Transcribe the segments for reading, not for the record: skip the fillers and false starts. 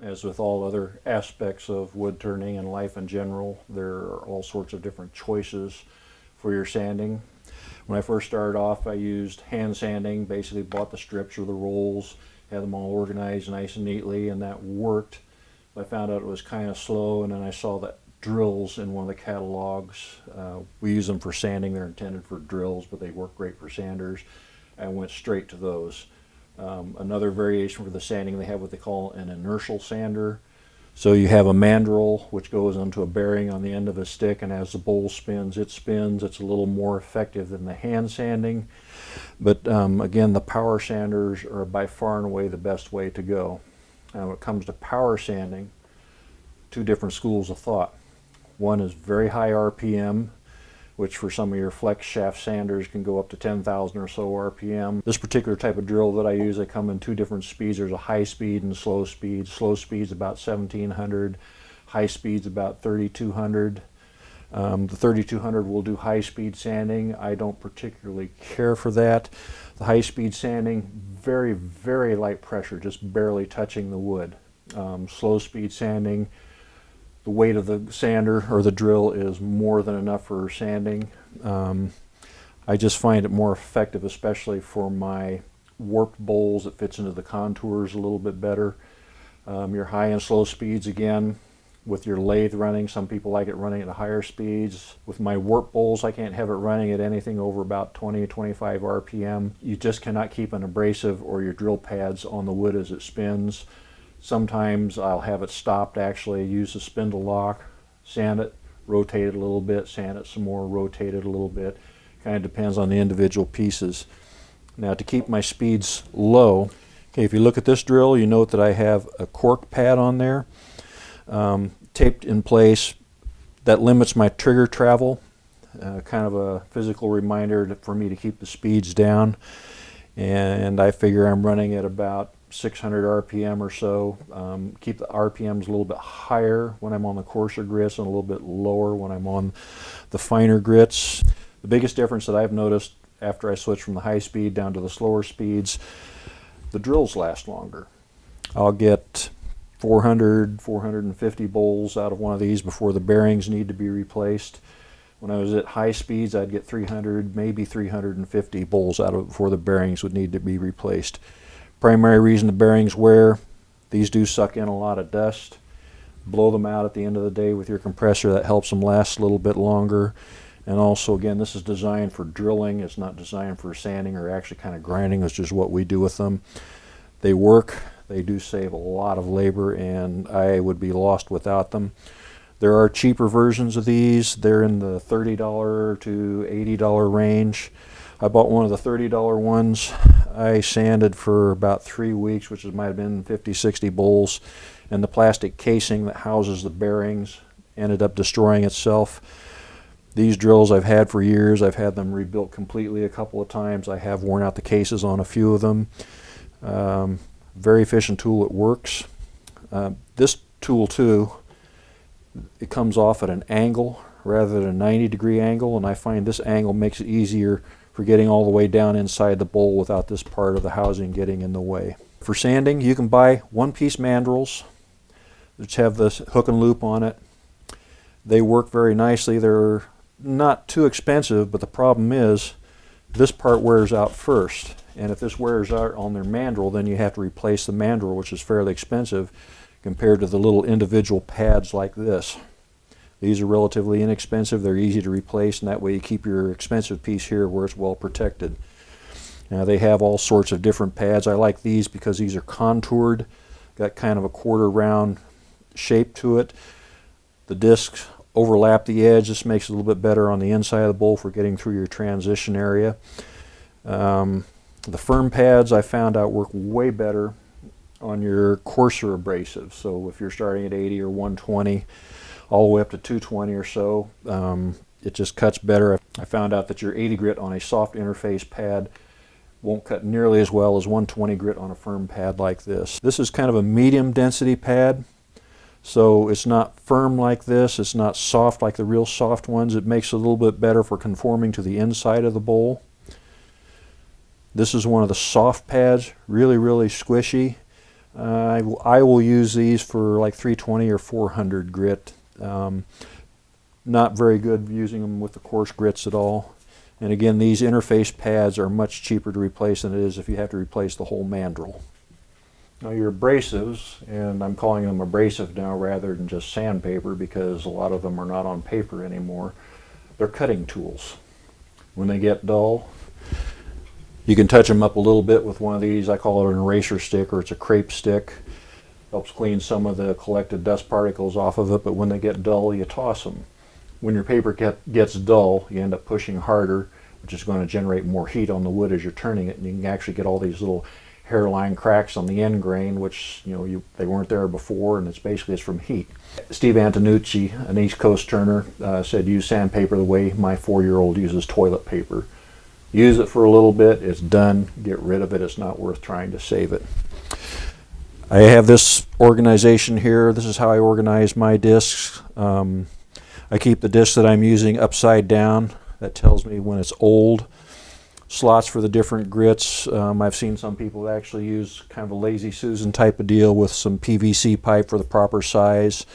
As with all other aspects of wood turning and life in general, there are all sorts of different choices for your sanding. When I first started off, I used hand sanding, basically bought the strips or the rolls, had them all organized nice and neatly, and that worked. I found out it was kind of slow, and then I saw that drills in one of the catalogs. We use them for sanding. They're intended for drills, but they work great for sanders. I went straight to those. Another variation for the sanding, they have what they call an inertial sander. So you have a mandrel which goes onto a bearing on the end of a stick, and as the bowl spins, it spins. It's a little more effective than the hand sanding. But again, the power sanders are by far and away the best way to go. Now, when it comes to power sanding, two different schools of thought. One is very high RPM, which for some of your flex shaft sanders can go up to 10,000 or so RPM. This particular type of drill that I use, they come in two different speeds. There's a high speed and slow speed. Slow speed's about 1700, high speed's about 3200. The 3200 will do high speed sanding. I don't particularly care for that. The high speed sanding, very, very light pressure, just barely touching the wood. Slow speed sanding, the weight of the sander or the drill is more than enough for sanding. I just find it more effective, especially for my warped bowls. It fits into the contours a little bit better. Your high and slow speeds, again, with your lathe running, some people like it running at higher speeds. With my warp bowls, I can't have it running at anything over about 20 to 25 RPM. You just cannot keep an abrasive or your drill pads on the wood as it spins. Sometimes I'll have it stopped, actually use the spindle lock, sand it, rotate it a little bit, sand it some more, rotate it a little bit. Kind of depends on the individual pieces. Now, to keep my speeds low, okay, if you look at this drill, you note that I have a cork pad on there, taped in place. That limits my trigger travel, kind of a physical reminder for me to keep the speeds down. And I figure I'm running at about 600 RPM or so. Keep the RPMs a little bit higher when I'm on the coarser grits and a little bit lower when I'm on the finer grits. The biggest difference that I've noticed after I switch from the high speed down to the slower speeds, the drills last longer. I'll get 400, 450 bowls out of one of these before the bearings need to be replaced. When I was at high speeds, I'd get 300, maybe 350 bowls out of it before the bearings would need to be replaced. Primary reason the bearings wear, these do suck in a lot of dust. Blow them out at the end of the day with your compressor. That helps them last a little bit longer. And also, again, this is designed for drilling. It's not designed for sanding or actually kind of grinding, which is what we do with them. They work. They do save a lot of labor, and I would be lost without them. There are cheaper versions of these. They're in the $30 to $80 range. I bought one of the $30 ones. I sanded for about 3 weeks, which might have been 50, 60 bowls, and the plastic casing that houses the bearings ended up destroying itself. These drills I've had for years. I've had them rebuilt completely a couple of times. I have worn out the cases on a few of them. Very efficient tool. It works. This tool too, it comes off at an angle rather than a 90-degree angle, and I find this angle makes it easier for getting all the way down inside the bowl without this part of the housing getting in the way. For sanding, you can buy one-piece mandrels which have this hook and loop on it. They work very nicely. They're not too expensive, but the problem is this part wears out first, and if this wears out on their mandrel, then you have to replace the mandrel, which is fairly expensive compared to the little individual pads like this. These are relatively inexpensive. They're easy to replace, and that way you keep your expensive piece here where it's well protected. Now, they have all sorts of different pads. I like these because these are contoured, got kind of a quarter round shape to it. The discs overlap the edge. This makes it a little bit better on the inside of the bowl for getting through your transition area. The firm pads I found out work way better on your coarser abrasive. So if you're starting at 80 or 120, all the way up to 220 or so, it just cuts better. I found out that your 80 grit on a soft interface pad won't cut nearly as well as 120 grit on a firm pad like this. This is kind of a medium density pad, so it's not firm like this. It's not soft like the real soft ones. It makes it a little bit better for conforming to the inside of the bowl. This is one of the soft pads, really, really squishy. I will use these for like 320 or 400 grit. Not very good using them with the coarse grits at all. And again, these interface pads are much cheaper to replace than it is if you have to replace the whole mandrel. Now your abrasives, and I'm calling them abrasive now rather than just sandpaper because a lot of them are not on paper anymore, they're cutting tools. When they get dull, you can touch them up a little bit with one of these. I call it an eraser stick, or it's a crepe stick. Helps clean some of the collected dust particles off of it, but when they get dull, you toss them. When your paper gets dull, you end up pushing harder, which is going to generate more heat on the wood as you're turning it, and you can actually get all these little hairline cracks on the end grain, which they weren't there before, and it's from heat. Steve Antonucci, an East Coast turner, said use sandpaper the way my 4-year-old uses toilet paper. Use it for a little bit, it's done, get rid of it, it's not worth trying to save it. I have this organization here. This is how I organize my discs. I keep the disc that I'm using upside down. That tells me when it's old. Slots for the different grits. I've seen some people actually use kind of a Lazy Susan type of deal with some PVC pipe for the proper size,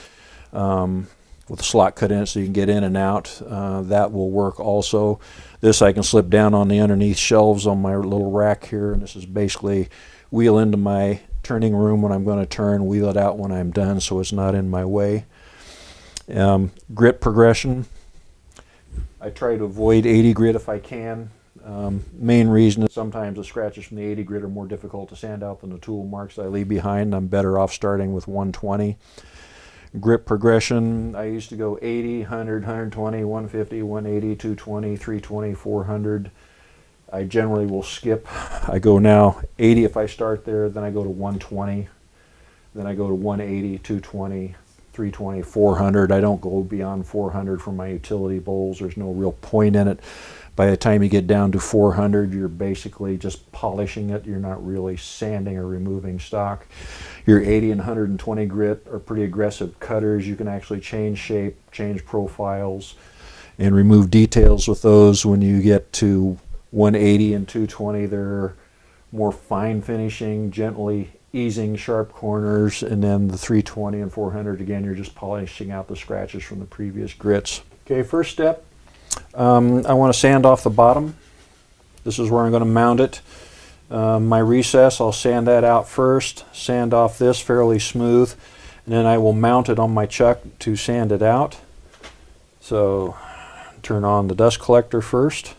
with a slot cut in it so you can get in and out. That will work also. This I can slip down on the underneath shelves on my little rack here, and this is basically wheel into my turning room when I'm going to turn, wheel it out when I'm done so it's not in my way. Grit progression. I try to avoid 80 grit if I can. Main reason is sometimes the scratches from the 80 grit are more difficult to sand out than the tool marks I leave behind. I'm better off starting with 120. Grip progression, I used to go 80, 100, 120, 150, 180, 220, 320, 400. I generally will skip. I go now 80 if I start there, then I go to 120, then I go to 180, 220, 320, 400. I don't go beyond 400 for my utility bowls. There's no real point in it. By the time you get down to 400, you're basically just polishing it. You're not really sanding or removing stock. Your 80 and 120 grit are pretty aggressive cutters. You can actually change shape, change profiles, and remove details with those. When you get to 180 and 220, they're more fine finishing, gently easing sharp corners, and then the 320 and 400, again, you're just polishing out the scratches from the previous grits. Okay, first step, I want to sand off the bottom. This is where I'm going to mount it. My recess, I'll sand that out first, sand off this fairly smooth, and then I will mount it on my chuck to sand it out. So turn on the dust collector first.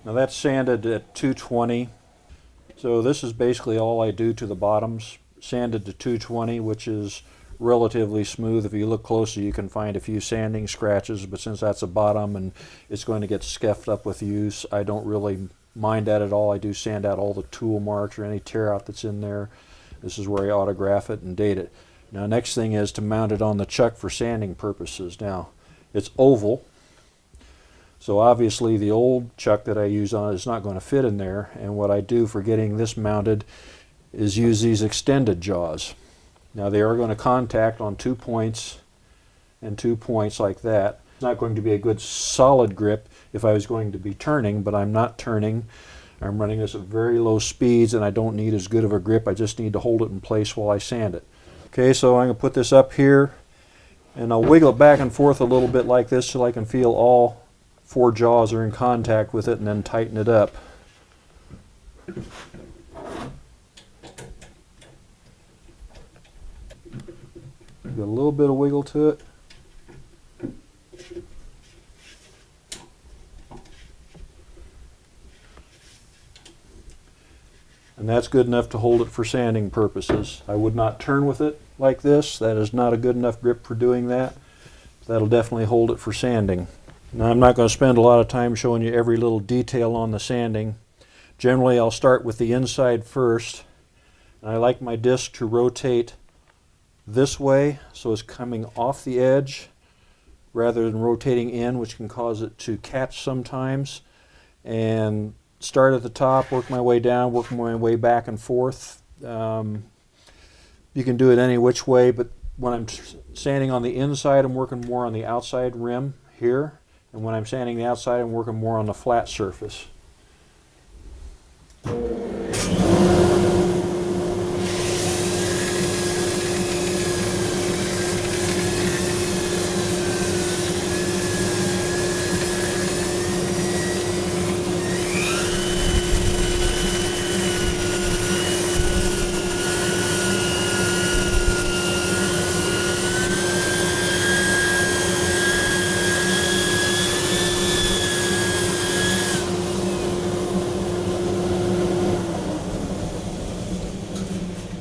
Now that's sanded at 220. So this is basically all I do to the bottoms. Sanded to 220, which is relatively smooth. If you look closely, you can find a few sanding scratches, but since that's a bottom and it's going to get scuffed up with use, I don't really mind that at all. I do sand out all the tool marks or any tear out that's in there. This is where I autograph it and date it. Now next thing is to mount it on the chuck for sanding purposes. Now it's oval, so obviously the old chuck that I use on it is not going to fit in there, and what I do for getting this mounted is use these extended jaws. Now they are going to contact on 2 points and 2 points like that. It's not going to be a good solid grip if I was going to be turning, but I'm not turning. I'm running this at very low speeds and I don't need as good of a grip. I just need to hold it in place while I sand it. Okay, so I'm going to put this up here and I'll wiggle it back and forth a little bit like this so I can feel all 4 jaws are in contact with it, and then tighten it up. Get a little bit of wiggle to it. And that's good enough to hold it for sanding purposes. I would not turn with it like this. That is not a good enough grip for doing that. That'll definitely hold it for sanding. Now I'm not going to spend a lot of time showing you every little detail on the sanding. Generally I'll start with the inside first, And I like my disc to rotate this way, so it's coming off the edge rather than rotating in, which can cause it to catch sometimes. And start at the top, work my way down, work my way back and forth. You can do it any which way, but when I'm sanding on the inside, I'm working more on the outside rim here. And when I'm sanding the outside, I'm working more on the flat surface.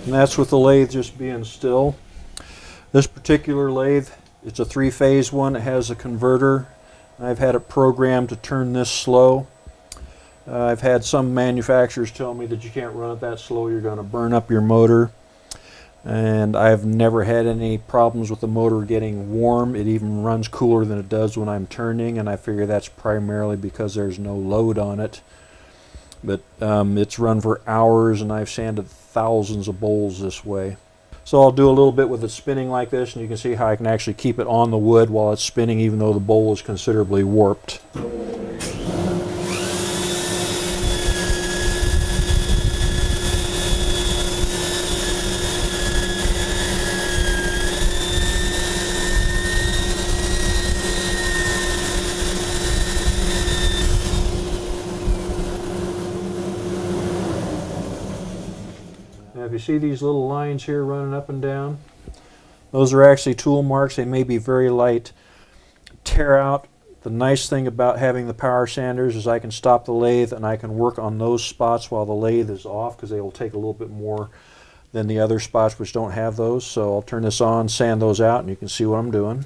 And that's with the lathe just being still. This particular lathe, it's a 3-phase one. It has a converter. I've had it programmed to turn this slow. I've had some manufacturers tell me that you can't run it that slow, you're going to burn up your motor. And I've never had any problems with the motor getting warm. It even runs cooler than it does when I'm turning, and I figure that's primarily because there's no load on it. But it's run for hours, and I've sanded thousands of bowls this way. So I'll do a little bit with it spinning like this, and you can see how I can actually keep it on the wood while it's spinning, even though the bowl is considerably warped. Now if you see these little lines here running up and down, those are actually tool marks. They may be very light tear out. The nice thing about having the power sanders is I can stop the lathe and I can work on those spots while the lathe is off, because they will take a little bit more than the other spots which don't have those. So I'll turn this on, sand those out, and you can see what I'm doing.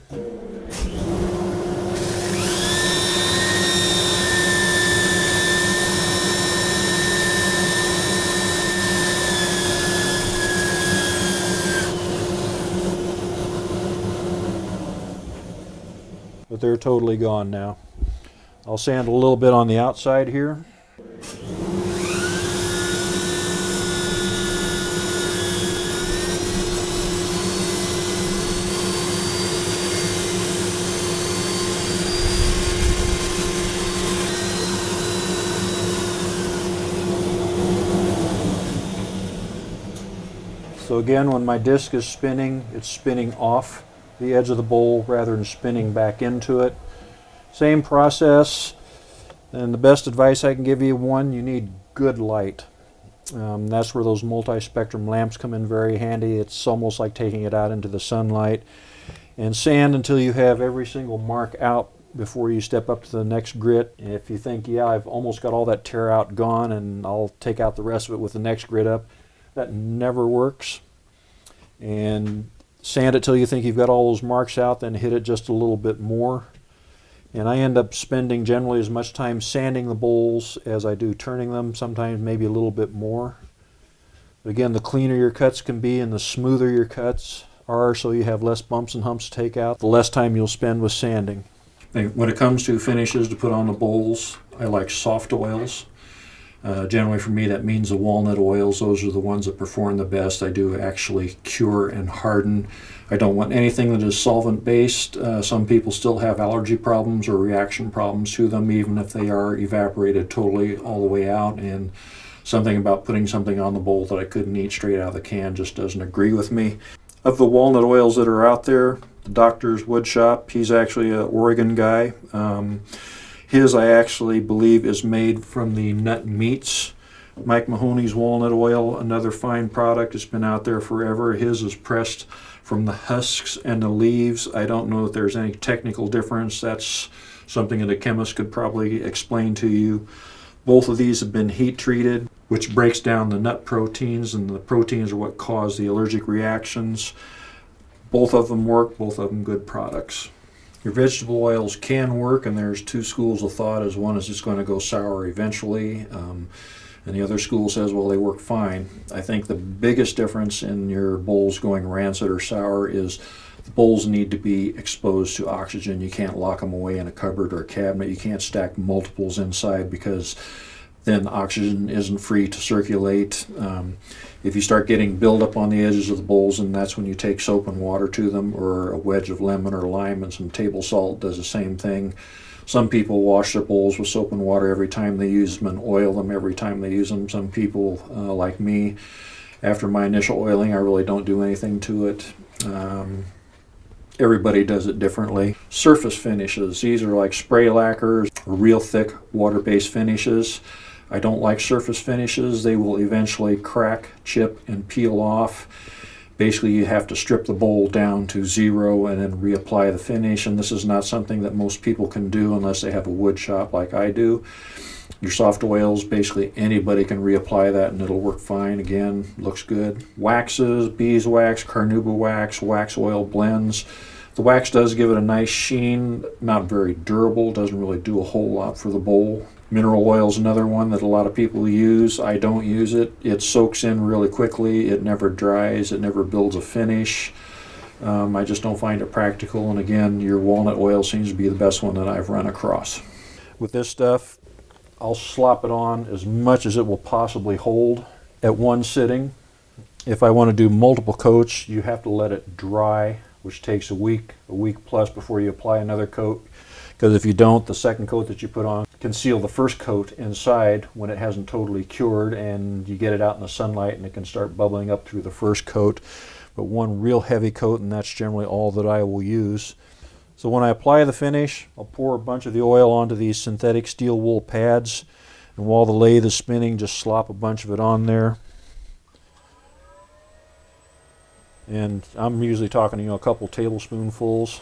But they're totally gone now. I'll sand a little bit on the outside here. So again, when my disc is spinning, it's spinning off the edge of the bowl rather than spinning back into it. Same process, and the best advice I can give you, one, you need good light. That's where those multi-spectrum lamps come in very handy. It's almost like taking it out into the sunlight. And sand until you have every single mark out before you step up to the next grit. If you think, yeah, I've almost got all that tear out gone and I'll take out the rest of it with the next grit up, that never works. And sand it till you think you've got all those marks out, then hit it just a little bit more. And I end up spending generally as much time sanding the bowls as I do turning them, sometimes maybe a little bit more. But again, the cleaner your cuts can be and the smoother your cuts are, so you have less bumps and humps to take out, the less time you'll spend with sanding. When it comes to finishes to put on the bowls, I like soft oils. Generally for me that means the walnut oils. Those are the ones that perform the best. I do actually cure and harden. I don't want anything that is solvent based. Some people still have allergy problems or reaction problems to them, even if they are evaporated totally all the way out, and something about putting something on the bowl that I couldn't eat straight out of the can just doesn't agree with me. Of the walnut oils that are out there, the Doctor's Wood Shop, he's actually an Oregon guy. His, I actually believe, is made from the nut meats. Mike Mahoney's walnut oil, another fine product. It's been out there forever. His is pressed from the husks and the leaves. I don't know if there's any technical difference. That's something that a chemist could probably explain to you. Both of these have been heat treated, which breaks down the nut proteins, and the proteins are what cause the allergic reactions. Both of them work, both of them good products. Your vegetable oils can work, and there's two schools of thought. As one is just going to go sour eventually. And the other school says, well, they work fine. I think the biggest difference in your bowls going rancid or sour is the bowls need to be exposed to oxygen. You can't lock them away in a cupboard or a cabinet. You can't stack multiples inside because then oxygen isn't free to circulate. If you start getting buildup on the edges of the bowls, and that's when you take soap and water to them, or a wedge of lemon or lime and some table salt does the same thing. Some people wash their bowls with soap and water every time they use them and oil them every time they use them. Some people, like me, after my initial oiling, I really don't do anything to it. Everybody does it differently. Surface finishes, these are like spray lacquers, real thick water-based finishes. I don't like surface finishes. They will eventually crack, chip, and peel off. Basically, you have to strip the bowl down to zero and then reapply the finish, and this is not something that most people can do unless they have a wood shop like I do. Your soft oils, basically anybody can reapply that and it'll work fine. Again, looks good. Waxes, beeswax, carnauba wax, wax oil blends. The wax does give it a nice sheen, not very durable, doesn't really do a whole lot for the bowl. Mineral oil is another one that a lot of people use. I don't use it. It soaks in really quickly. It never dries. It never builds a finish. I just don't find it practical. And again, your walnut oil seems to be the best one that I've run across. With this stuff, I'll slop it on as much as it will possibly hold at one sitting. If I want to do multiple coats, you have to let it dry, which takes a week plus before you apply another coat. Because if you don't, the second coat that you put on can seal the first coat inside when it hasn't totally cured, and you get it out in the sunlight and it can start bubbling up through the first coat. But one real heavy coat, and that's generally all that I will use. So when I apply the finish, I'll pour a bunch of the oil onto these synthetic steel wool pads, and while the lathe is spinning, just slop a bunch of it on there. And I'm usually talking, a couple tablespoonfuls.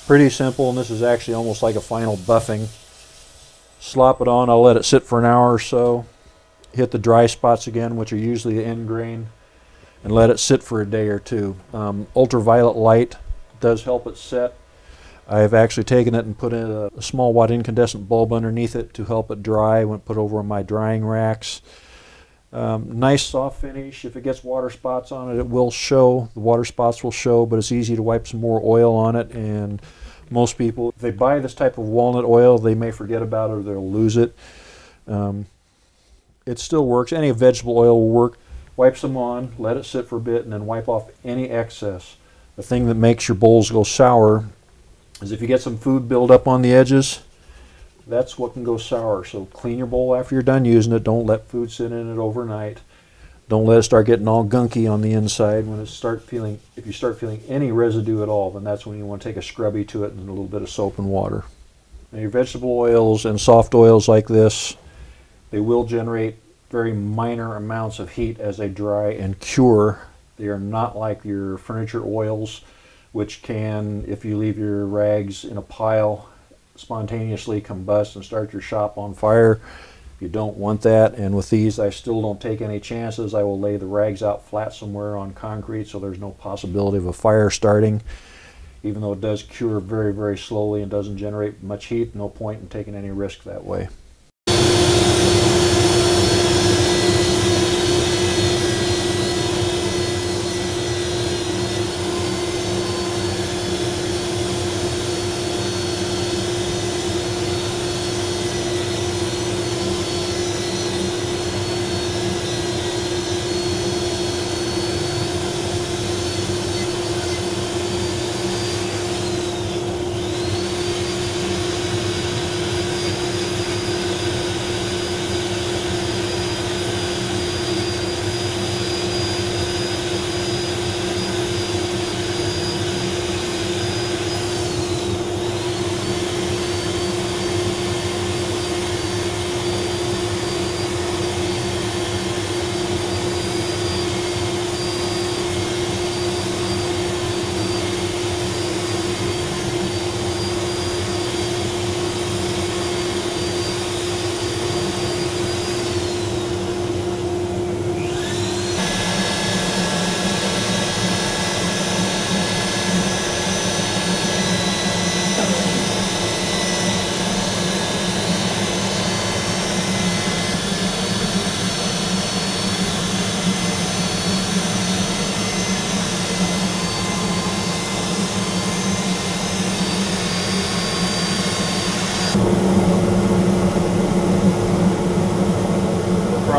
Pretty simple, and this is actually almost like a final buffing. Slop it on, I'll let it sit for an hour or so. Hit the dry spots again, which are usually the end grain, and let it sit for a day or two. Ultraviolet light does help it set. I've actually taken it and put in a small watt incandescent bulb underneath it to help it dry when put over my drying racks. Nice soft finish. If it gets water spots on it, it will show. The water spots will show, but it's easy to wipe some more oil on it. And most people, if they buy this type of walnut oil, they may forget about it or they'll lose it. It still works. Any vegetable oil will work. Wipe some on, let it sit for a bit, and then wipe off any excess. The thing that makes your bowls go sour is if you get some food build up on the edges, that's what can go sour. So clean your bowl after you're done using it. Don't let food sit in it overnight. Don't let it start getting all gunky on the inside. When it if you start feeling any residue at all, then that's when you want to take a scrubby to it and a little bit of soap and water. Now your vegetable oils and soft oils like this, they will generate very minor amounts of heat as they dry and cure. They are not like your furniture oils, which can, if you leave your rags in a pile, spontaneously combust and start your shop on fire. You don't want that. And with these, I still don't take any chances. I will lay the rags out flat somewhere on concrete so there's no possibility of a fire starting. Even though it does cure very, very slowly and doesn't generate much heat, no point in taking any risk that way.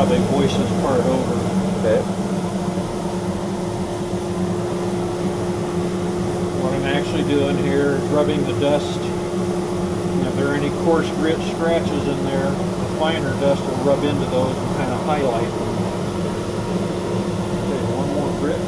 probably voice this part over. Okay. What I'm actually doing here is rubbing the dust. And if there are any coarse grit scratches in there, the finer dust will rub into those and kind of highlight them. Okay, one more grit.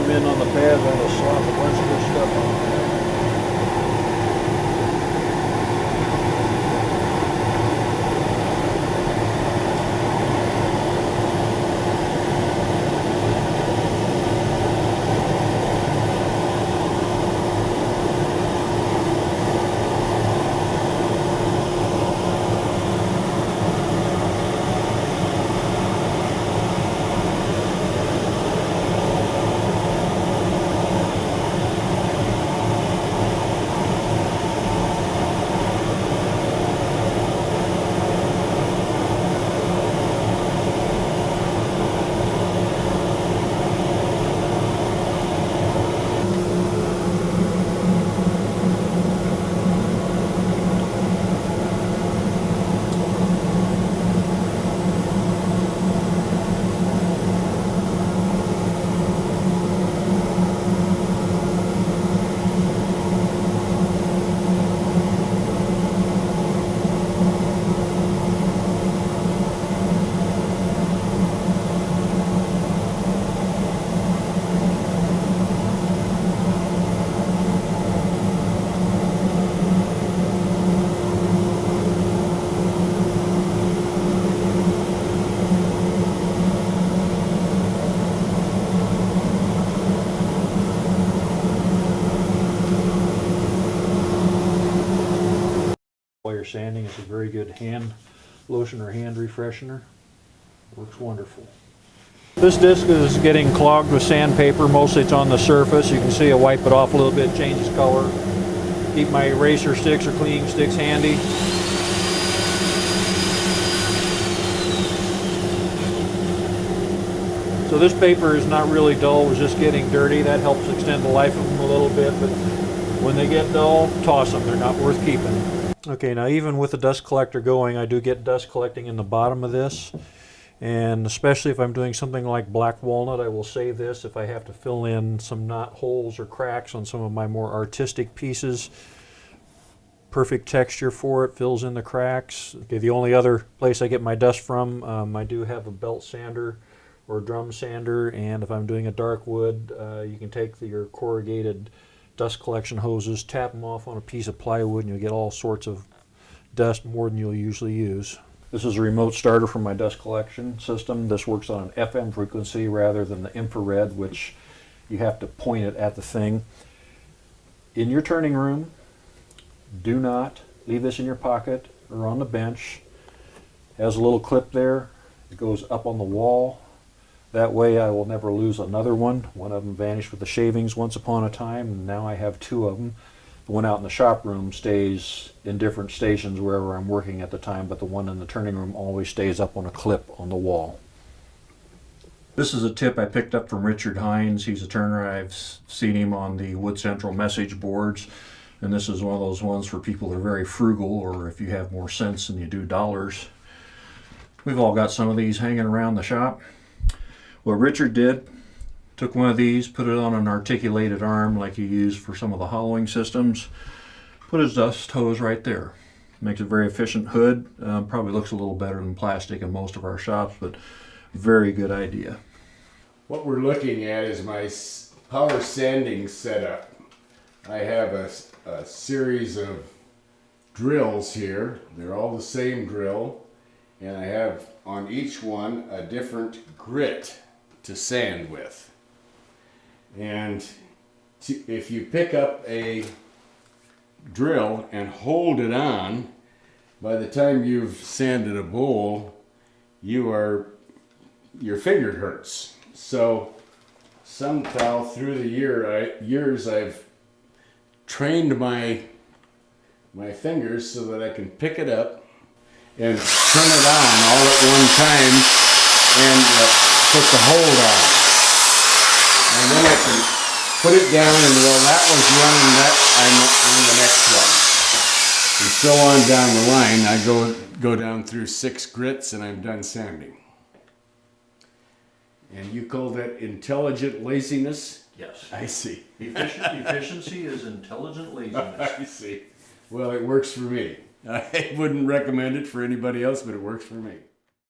In on the pads, I'm going to slop a bunch of this stuff on there. While you're sanding, it's a very good hand lotion or hand refreshener. Works wonderful. This disc is getting clogged with sandpaper. Mostly it's on the surface. You can see I wipe it off a little bit, changes color. Keep my eraser sticks or cleaning sticks handy. So this paper is not really dull, it's just getting dirty. That helps extend the life of them a little bit, but when they get dull, toss them. They're not worth keeping. Okay, now even with the dust collector going, I do get dust collecting in the bottom of this. And especially if I'm doing something like black walnut, I will save this if I have to fill in some knot holes or cracks on some of my more artistic pieces. Perfect texture for it, fills in the cracks. Okay, the only other place I get my dust from, I do have a belt sander or drum sander, and if I'm doing a dark wood, you can take your corrugated dust collection hoses, tap them off on a piece of plywood, and you'll get all sorts of dust, more than you'll usually use. This is a remote starter for my dust collection system. This works on an FM frequency rather than the infrared, which you have to point it at the thing. In your turning room, do not leave this in your pocket or on the bench. It has a little clip there. It goes up on the wall. That way I will never lose another one. One of them vanished with the shavings once upon a time, and now I have two of them. The one out in the shop room stays in different stations wherever I'm working at the time, but the one in the turning room always stays up on a clip on the wall. This is a tip I picked up from Richard Hines. He's a turner. I've seen him on the Wood Central message boards, and this is one of those ones for people that are very frugal, or if you have more sense than you do dollars. We've all got some of these hanging around the shop. What Richard did, took one of these, put it on an articulated arm like you use for some of the hollowing systems, put his dust hose right there. Makes a very efficient hood. Probably looks a little better than plastic in most of our shops, but very good idea. What we're looking at is my power sanding setup. I have a series of drills here. They're all the same drill, and I have on each one a different grit to sand with. And if you pick up a drill and hold it on, by the time you've sanded a bowl, your finger hurts. So somehow through the years I've trained my fingers so that I can pick it up and turn it on all at one time and put the hold on. And then I can put it down, and while that was running, I'm on the next one. And so on down the line. I go down through 6 grits and I'm done sanding. And you call that intelligent laziness? Yes. I see. Efficiency is intelligent laziness. I see. Well, it works for me. I wouldn't recommend it for anybody else, but it works for me.